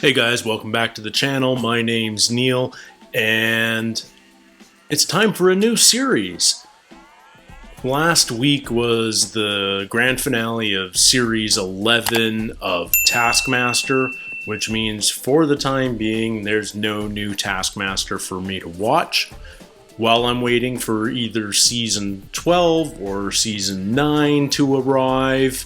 Hey guys, welcome back to the channel. My name's Neil, and it's time for a new series. Last week was the grand finale of Series 11 of Taskmaster, which means for the time being, there's no new Taskmaster for me to watch. While I'm waiting for either Season 12 or Season 9 to arrive,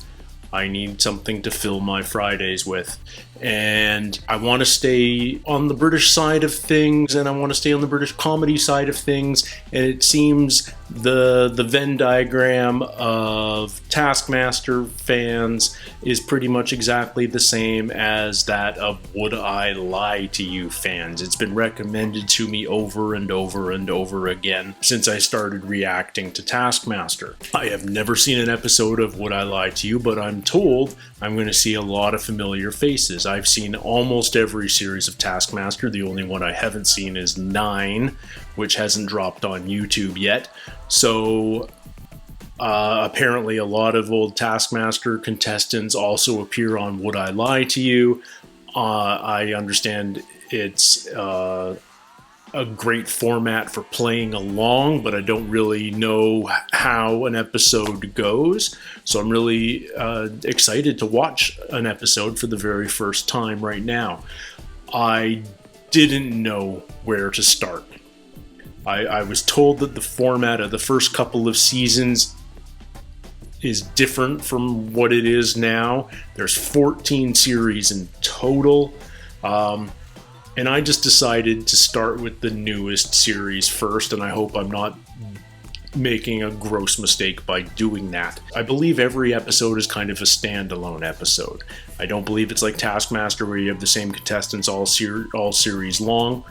I need something to fill my Fridays with. And I want to stay on the British side of things, and I want to stay on the British comedy side of things, and it seems the Venn diagram of Taskmaster fans is pretty much exactly the same as that of Would I Lie to You fans. It's been recommended to me over and over and over again since I started reacting to Taskmaster. I have never seen an episode of Would I Lie to You, but I'm told I'm going to see a lot of familiar faces. I've seen almost every series of Taskmaster. The only one I haven't seen is 9, which hasn't dropped on YouTube yet. So apparently a lot of old Taskmaster contestants also appear on Would I Lie to You. I understand it's a great format for playing along, but I don't really know how an episode goes. So I'm really excited to watch an episode for the very first time right now. I didn't know where to start. I was told that the format of the first couple of seasons is different from what it is now. There's 14 series in total. And I just decided to start with the newest series first, and I hope I'm not making a gross mistake by doing that. I believe every episode is kind of a standalone episode. I don't believe it's like Taskmaster where you have the same contestants all series long.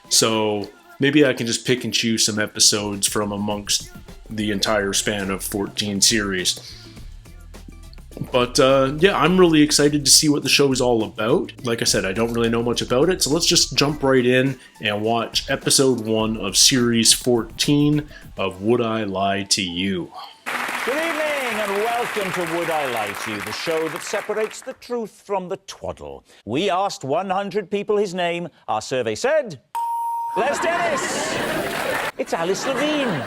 So maybe I can just pick and choose some episodes from amongst the entire span of 14 series. But yeah, I'm really excited to see what the show is all about. Like I said, I don't really know much about it, so let's just jump right in and watch episode 1 of series 14 of Would I Lie to You. Good evening and welcome to Would I Lie to You, the show that separates the truth from the twaddle. We asked 100 people his name. Our survey said, Les Dennis. It's Alice Levine.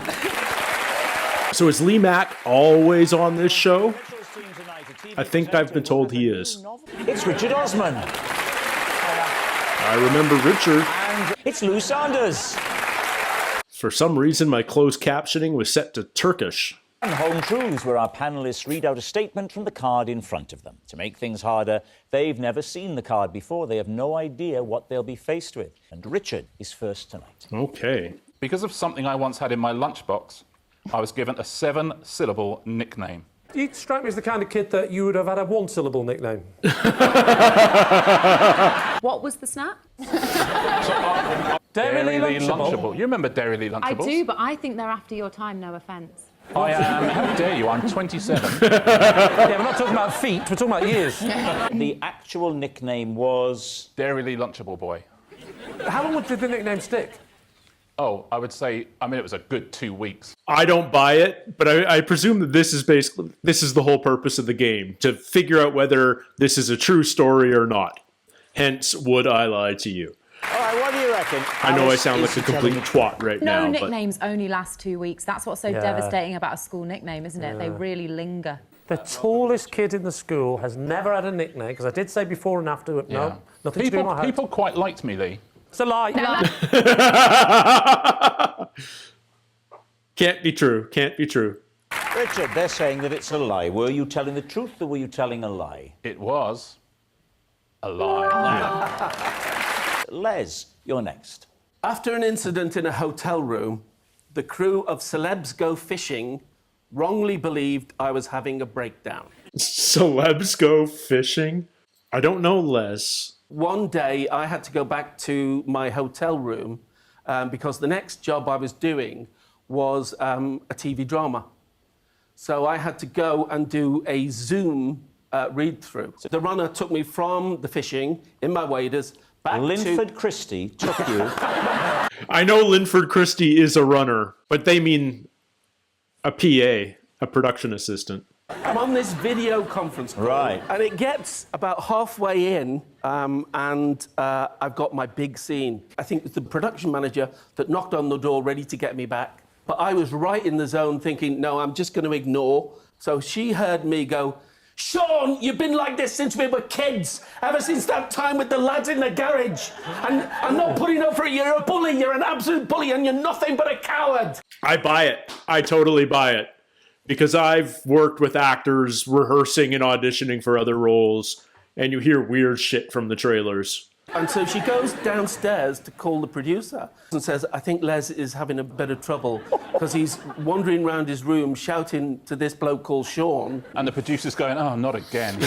So is Lee Mack always on this show? I think I've been told he is. It's Richard Osman. I remember Richard. And it's Lou Sanders. For some reason, my closed captioning was set to Turkish. And Home Truths, where our panellists read out a statement from the card in front of them. To make things harder, they've never seen the card before. They have no idea what they'll be faced with. And Richard is first tonight. Okay. Because of something I once had in my lunchbox, I was given a 7-syllable nickname. You strike me as the kind of kid that you would have had a 1-syllable nickname. What was the snap? Dairy Lee Lunchable. You remember Dairy Lee Lunchables? I do, but I think they're after your time, no offence. I am. How dare you? I'm 27. Yeah, we're not talking about feet, we're talking about years. The actual nickname was... Dairy Lee Lunchable Boy. How long did the nickname stick? Oh, I would say, I mean, it was a good 2 weeks. I don't buy it, but I presume that this is the whole purpose of the game, to figure out whether this is a true story or not. Hence, Would I Lie to You? All right, what do you reckon? I know I Alice sound like is a complete telling twat right No now, nicknames only last 2 weeks. That's what's so Yeah. devastating about a school nickname, isn't it? They really linger. The tallest kid in the school has never had a nickname, because I did say before and after, but no, nothing to do with my height. People quite liked me, Lee. It's a lie. Can't be true. Can't be true. Richard, they're saying that it's a lie. Were you telling the truth or were you telling a lie? It was a lie. Les, you're next. After an incident in a hotel room, the crew of Celebs Go Fishing wrongly believed I was having a breakdown. Celebs go fishing? I don't know, Les. One day, I had to go back to my hotel room because the next job I was doing was a TV drama. So I had to go and do a Zoom read-through. So the runner took me from the fishing in my waders back Linford Christie took you. I know Linford Christie is a runner, but they mean a PA, a production assistant. I'm on this video conference call. Right. And it gets about halfway in, and I've got my big scene. I think it's the production manager that knocked on the door ready to get me back. But I was right in the zone thinking, no, I'm just going to ignore. So she heard me go, Sean, you've been like this since we were kids, ever since that time with the lads in the garage. And I'm not putting up for it. You're a bully. You're an absolute bully, and you're nothing but a coward. I buy it. I totally buy it. Because I've worked with actors rehearsing and auditioning for other roles, and you hear weird shit from the trailers. And so she goes downstairs to call the producer and says, I think Les is having a bit of trouble because he's wandering around his room shouting to this bloke called Sean. And the producer's going, oh, not again.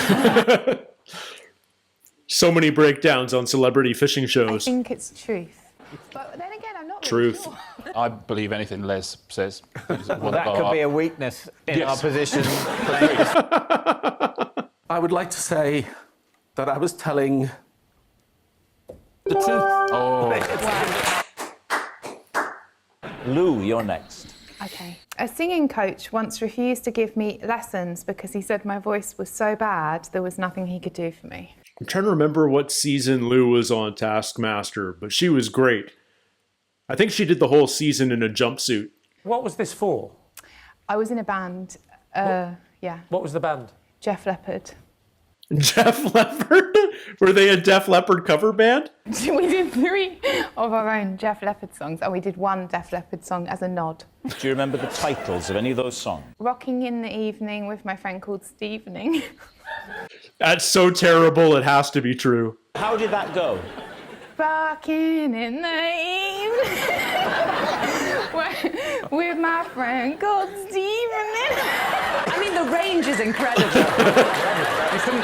So many breakdowns on celebrity fishing I shows. think it's truth. But then again, I'm not Truth. really sure. I believe anything Les says. Well, that could be a weakness in Yes. our position. I would like to say that I was telling the truth. Lou, you're next. Okay. A singing coach once refused to give me lessons because he said my voice was so bad there was nothing he could do for me. I'm trying to remember what season Lou was on Taskmaster, but she was great. I think she did the whole season in a jumpsuit. What was this for? I was in a band. Yeah, What was the band? Jeff Leppard. Def Leppard? Were they a Def Leppard cover band? We did 3 of our own Jeff Leppard songs, and we did 1 Jeff Leppard song as a nod. Do you remember the titles of any of those songs? Rocking in the evening with my friend called Stevening. That's so terrible, it has to be true. How did that go? Rocking in the evening with my friend called Stevening. I mean, the range is incredible.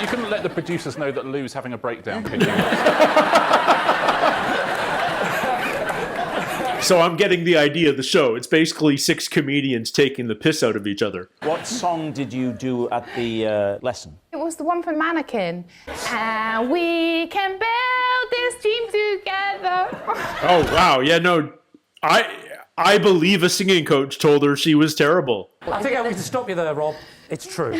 You couldn't let the producers know that Lou's having a breakdown, could you? So I'm getting the idea of the show. It's basically 6 comedians taking the piss out of each other. What song did you do at the lesson? It was the one from Mannequin. And we can build this dream together. Oh, wow. Yeah, no, I believe a singing coach told her she was terrible. I think I need to stop you there, Rob. It's true.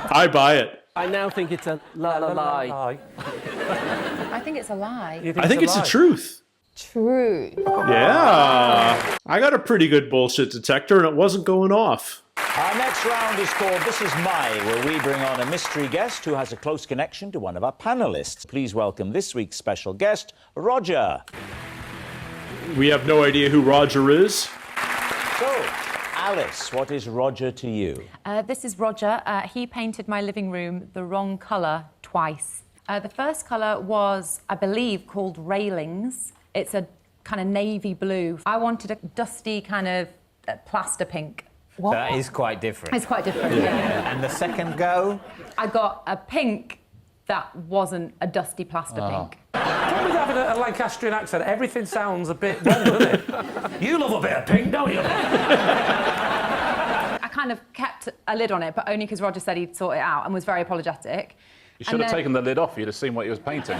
I buy it. I now think it's a lie. Aye. I think it's a lie. You I think it's the lie? truth. True. Yeah. I got a pretty good bullshit detector and it wasn't going off. Our next round is called This Is My, where we bring on a mystery guest who has a close connection to one of our panellists. Please welcome this week's special guest, Roger. We have no idea who Roger is. So, Alice, what is Roger to you? This is Roger. He painted my living room the wrong colour twice. The first colour was, I believe, called Railings. It's a kind of navy blue. I wanted a dusty kind of plaster pink. What? That is quite different. It's quite different, yeah. And the second go? I got a pink that wasn't a dusty plaster pink. With having a Lancastrian accent, everything sounds a bit wrong, doesn't it? You love a bit of pink, don't you? I kind of kept a lid on it, but only because Roger said he'd sort it out and was very apologetic. You should have taken the lid off. You'd have seen what he was painting.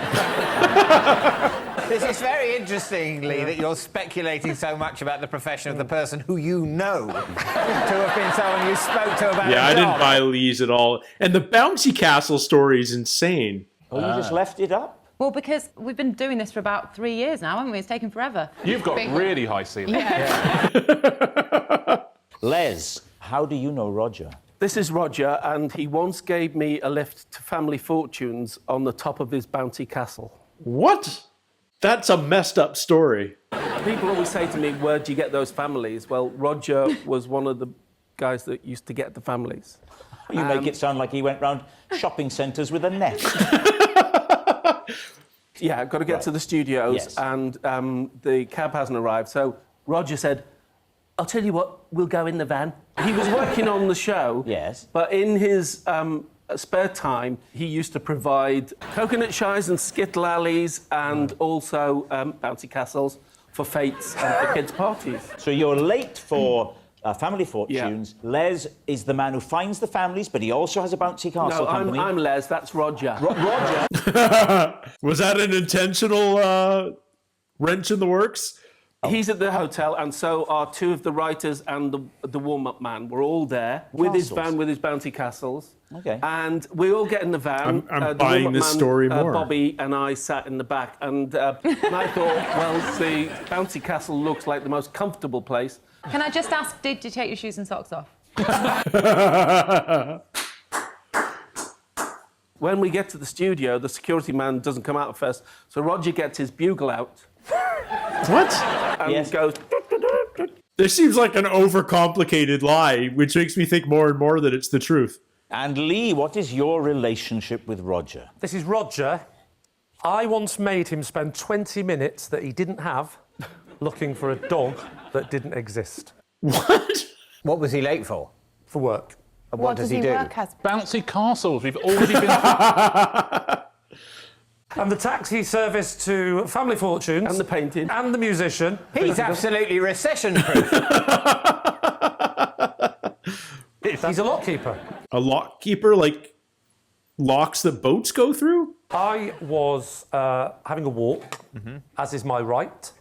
This is very interesting, Lee, that you're speculating so much about the profession of the person who you know to have been someone you spoke to about Yeah, a I didn't job. buy Lee's at all. And the bouncy castle story is insane. Oh, you just left it up? Well, because we've been doing this for about 3 years now, haven't we? It's taken forever. You've got really high ceilings. Les, how do you know Roger? This is Roger, and he once gave me a lift to Family Fortunes on the top of his bouncy castle. What? That's a messed up story. People always say to me, where'd you get those families? Well, Roger was one of the guys that used to get the families. You make it sound like he went round shopping centres with a net. Yeah, I've got to get to the studios, Yes. and the cab hasn't arrived. So Roger said, I'll tell you what, we'll go in the van. He was working on the show. Yes. But in his spare time, he used to provide coconut shies and skittle alleys and also bouncy castles for fetes and for kids' parties. So you're late for Family Fortunes. Yeah. Les is the man who finds the families, but he also has a bouncy castle company. I'm Les, that's Roger. Roger. Was that an intentional wrench in the works? He's at the hotel, and so are two of the writers and the warm-up man. We're all there with his van, with his bouncy castles. Okay. And we all get in the van. I'm the buying warm-up this man, story more. Bobby and I sat in the back, and I thought, well, the bouncy castle looks like the most comfortable place. Can I just ask, did you take your shoes and socks off? When we get to the studio, the security man doesn't come out at first, so Roger gets his bugle out. What? And goes... This seems like an overcomplicated lie, which makes me think more and more that it's the truth. And Lee, what is your relationship with Roger? This is Roger. I once made him spend 20 minutes that he didn't have looking for a dog that didn't exist. What? What was he late for? For work. And what does he do? work as? Bouncy castles. We've already been... And the taxi service to Family Fortunes. And the painting. And the musician. He's absolutely recession-proof. He's a lockkeeper. A lockkeeper, like locks that boats go through? I was having a walk, as is my right.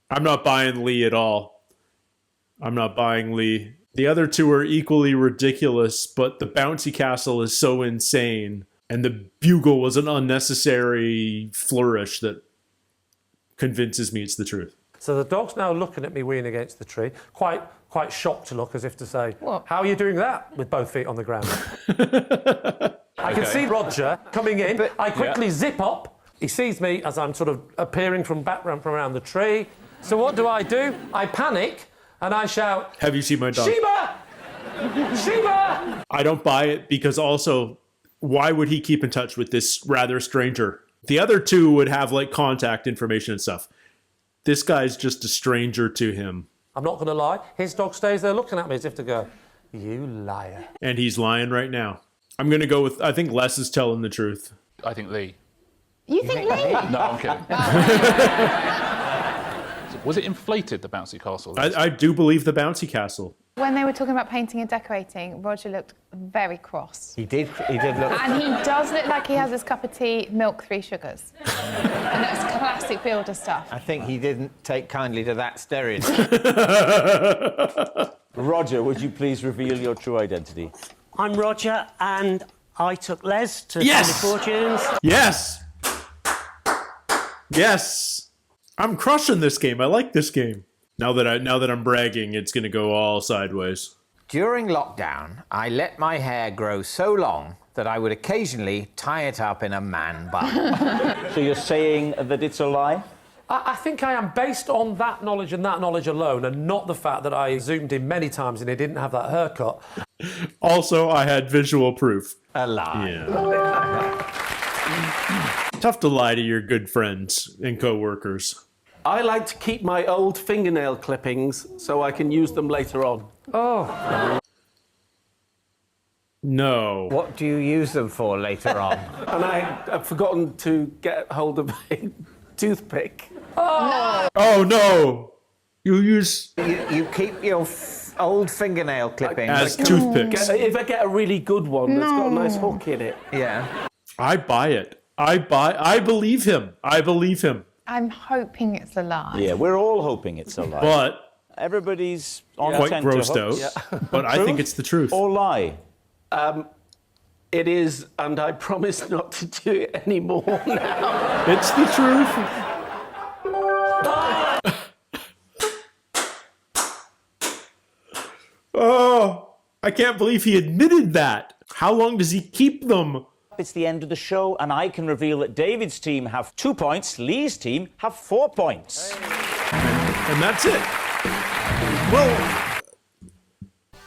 I'm not buying Lee at all. I'm not buying Lee. The other two are equally ridiculous, but the bouncy castle is so insane. And the bugle was an unnecessary flourish that convinces me it's the truth. So the dog's now looking at me weeing against the tree, quite shocked to look, as if to say, What? how are you doing that with both feet on the ground? I can see Roger coming in. I quickly zip up. He sees me as I'm sort of appearing from around the tree. So what do? I panic and I shout, Have you seen my dog? Sheba! Sheba! I don't buy it because also, why would he keep in touch with this rather stranger? The other two would have like contact information and stuff. This guy's just a stranger to him. I'm not going to lie. His dog stays there looking at me as if to go, you liar. And he's lying right now. I'm going to go with, I think Les is telling the truth. I think Lee. You think Lee? No, I'm kidding. Was it inflated, the bouncy castle? I do believe the bouncy castle. When they were talking about painting and decorating, Roger looked very cross. He did look... And he does look like he has his cup of tea, milk, 3 sugars. And that's classic builder stuff. I think he didn't take kindly to that stereotype. Roger, would you please reveal your true identity? I'm Roger, and I took Les to Yes! Family Fortunes. Yes! Yes! I'm crushing this game. I like this game. Now that I'm bragging, it's going to go all sideways. During lockdown, I let my hair grow so long that I would occasionally tie it up in a man bun. So you're saying that it's a lie? I think I am, based on that knowledge and that knowledge alone, and not the fact that I zoomed in many times and he didn't have that haircut. Also, I had visual proof. A lie. Yeah. Tough to lie to your good friends and co-workers. I like to keep my old fingernail clippings so I can use them later on. Oh. No. What do you use them for later on? And I've forgotten to get hold of a toothpick. Oh, no. You use You keep your old fingernail clippings. as toothpicks. If I get a really good one that's got a nice hook in it. Yeah. I buy it. I believe him. I believe him. I'm hoping it's a lie. Yeah, we're all hoping it's a lie. But everybody's on quite tenterhooks. grossed out. But I think it's the truth. Or lie. It is, and I promise not to do it anymore now. It's the truth. Oh, I can't believe he admitted that. How long does he keep them? It's the end of the show, and I can reveal that David's team have 2 points, Lee's team have 4 points. And that's it.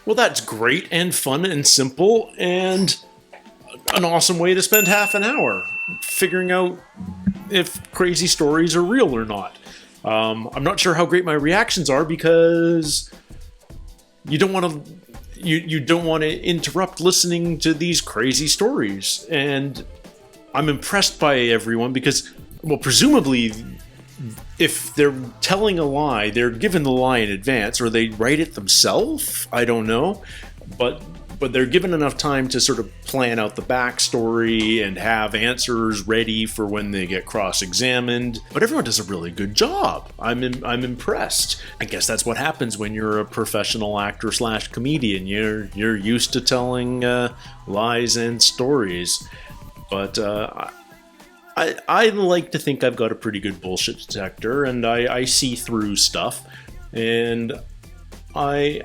Well, that's great and fun and simple and an awesome way to spend half an hour figuring out if crazy stories are real or not. I'm not sure how great my reactions are because you don't want to. You don't want to interrupt listening to these crazy stories. And I'm impressed by everyone because, well, presumably, if they're telling a lie, they're given the lie in advance or they write it themselves. I don't know. But but they're given enough time to sort of plan out the backstory and have answers ready for when they get cross-examined. But everyone does a really good job. I'm impressed. I guess that's what happens when you're a professional actor / comedian. You're used to telling lies and stories. But I like to think I've got a pretty good bullshit detector, and I see through stuff. And I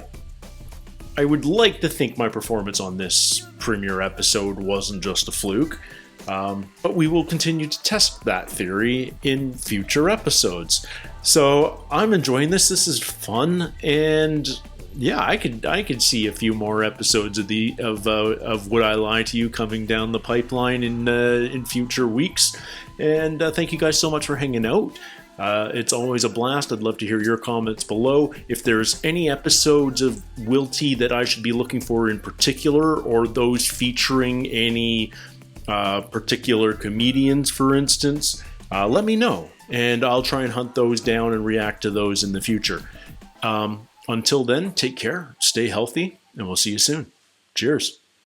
would like to think my performance on this premiere episode wasn't just a fluke, but we will continue to test that theory in future episodes. So I'm enjoying this. This is fun, and yeah, I could see a few more episodes of Would I Lie to You coming down the pipeline in future weeks. And thank you guys so much for hanging out. It's always a blast. I'd love to hear your comments below. If there's any episodes of WILTY that I should be looking for in particular, or those featuring any particular comedians, for instance, let me know, and I'll try and hunt those down and react to those in the future. Until then, take care, stay healthy, and we'll see you soon. Cheers.